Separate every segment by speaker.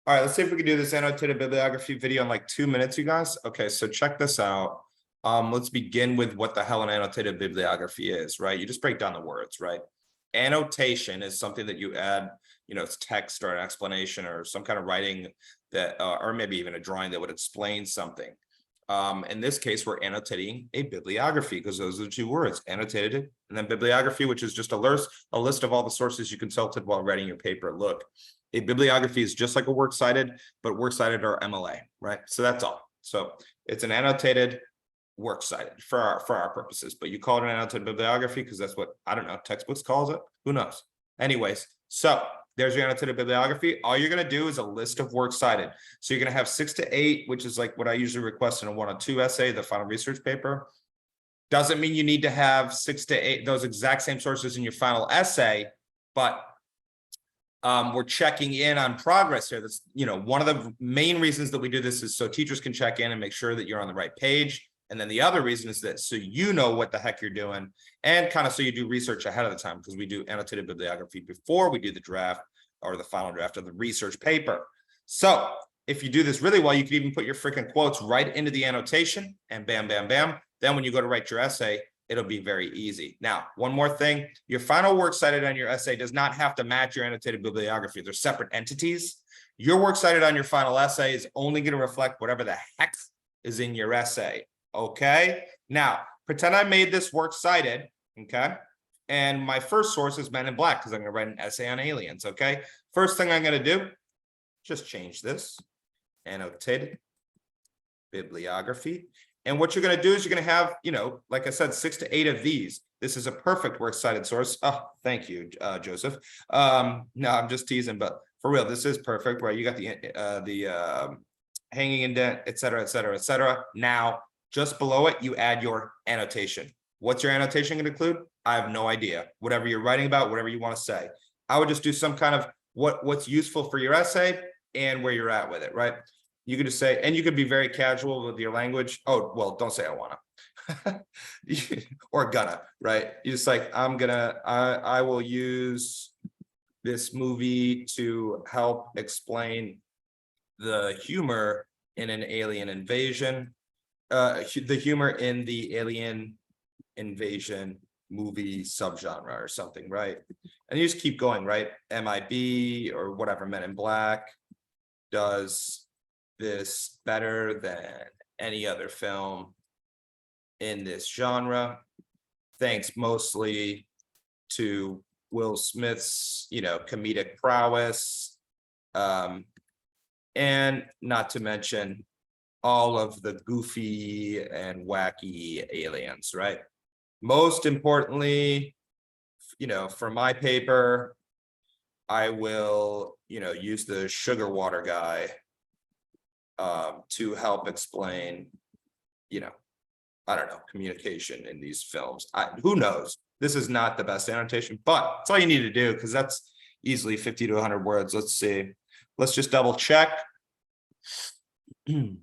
Speaker 1: All right, let's see if we can do this annotated bibliography video in like 2 minutes, you guys. Okay, so check this out. Let's begin with what the hell an annotated bibliography is, right? You just break down the words, right? Annotation is something that you add, it's text or an explanation or some kind of writing that, or maybe even a drawing that would explain something. In this case, we're annotating a bibliography because those are the two words, annotated and then bibliography, which is just a list of all the sources you consulted while writing your paper. Look, a bibliography is just like a works cited, but works cited are MLA, right? So that's all. So it's an annotated works cited for our purposes, but you call it an annotated bibliography because that's what, I don't know, textbooks calls it. Who knows? Anyways, so there's your annotated bibliography. All you're going to do is a list of works cited. So you're going to have 6 to 8, which is like what I usually request in a 1-on-2 essay, the final research paper. Doesn't mean you need to have 6 to 8, those exact same sources in your final essay, but we're checking in on progress here. That's, one of the main reasons that we do this is so teachers can check in and make sure that you're on the right page. And then the other reason is that so you know what the heck you're doing and kind of so you do research ahead of the time, because we do annotated bibliography before we do the draft or the final draft of the research paper. So if you do this really well, you can even put your freaking quotes right into the annotation and bam, bam, bam. Then when you go to write your essay, it'll be very easy. Now, one more thing, your final works cited on your essay does not have to match your annotated bibliography. They're separate entities. Your works cited on your final essay is only going to reflect whatever the heck is in your essay. Okay. Now, pretend I made this works cited. Okay. And my first source is Men in Black because I'm going to write an essay on aliens. Okay. First thing I'm going to do, just change this. Annotated bibliography. And what you're going to do is you're going to have, like I said, 6 to 8 of these. This is a perfect works cited source. Oh, thank you, Joseph. No, I'm just teasing, but for real, this is perfect, right? You got the hanging indent, et cetera, et cetera, et cetera. Now, just below it, you add your annotation. What's your annotation going to include? I have no idea. Whatever you're writing about, whatever you want to say. I would just do some kind of what's useful for your essay and where you're at with it, right? You could just say, and you could be very casual with your language. Oh, well, don't say I wanna or gonna, right? You just like, I will use this movie to help explain the humor in an alien invasion, the humor in the alien invasion movie subgenre or something, right? And you just keep going, right? MIB or whatever, Men in Black does this better than any other film in this genre, thanks mostly to Will Smith's, comedic prowess, and not to mention all of the goofy and wacky aliens, right? Most importantly, for my paper, I will, use the sugar water guy to help explain, I don't know, communication in these films. Who knows? This is not the best annotation, but it's all you need to do because that's easily 50 to 100 words. Let's see. Let's just double check. Google's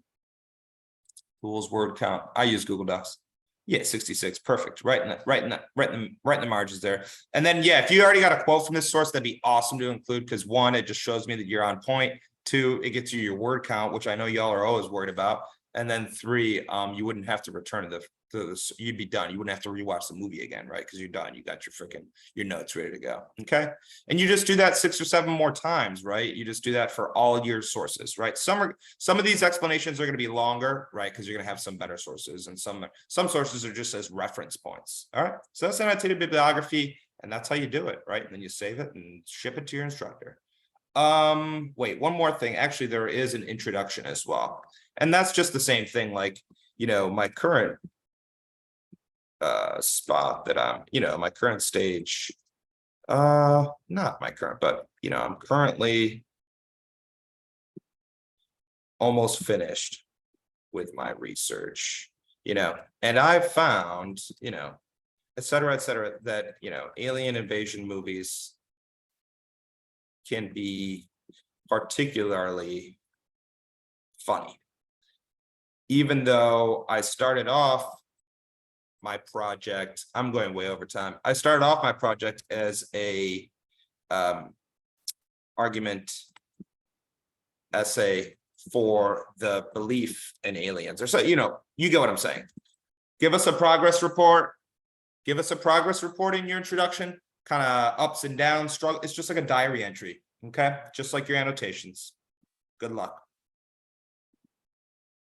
Speaker 1: word count. I use Google Docs. Yeah, 66. Perfect. Right in the margins there. And then, yeah, if you already got a quote from this source, that'd be awesome to include because 1, it just shows me that you're on point. 2, it gets you your word count, which I know y'all are always worried about. And then 3, you wouldn't have to return to you'd be done. You wouldn't have to rewatch the movie again, right? Because you're done. You got your notes ready to go. Okay. And you just do that 6 or 7 more times, right? You just do that for all your sources, right? Some of these explanations are going to be longer, right? Because you're going to have some better sources, and some sources are just as reference points. All right. So that's annotated bibliography, and that's how you do it, right? And then you save it and ship it to your instructor. Wait, one more thing. Actually, there is an introduction as well. And that's just the same thing. Like, my current spot that I'm, my current stage, not my current, but, I'm currently almost finished with my research, and I've found, et cetera, that, alien invasion movies can be particularly funny. Even though I started off my project, I'm going way over time. I started off my project as a argument essay for the belief in aliens, or so, you know, you get what I'm saying. Give us a progress report. Give us a progress report in your introduction, kind of ups and downs, struggle. It's just like a diary entry, okay? Just like your annotations. Good luck.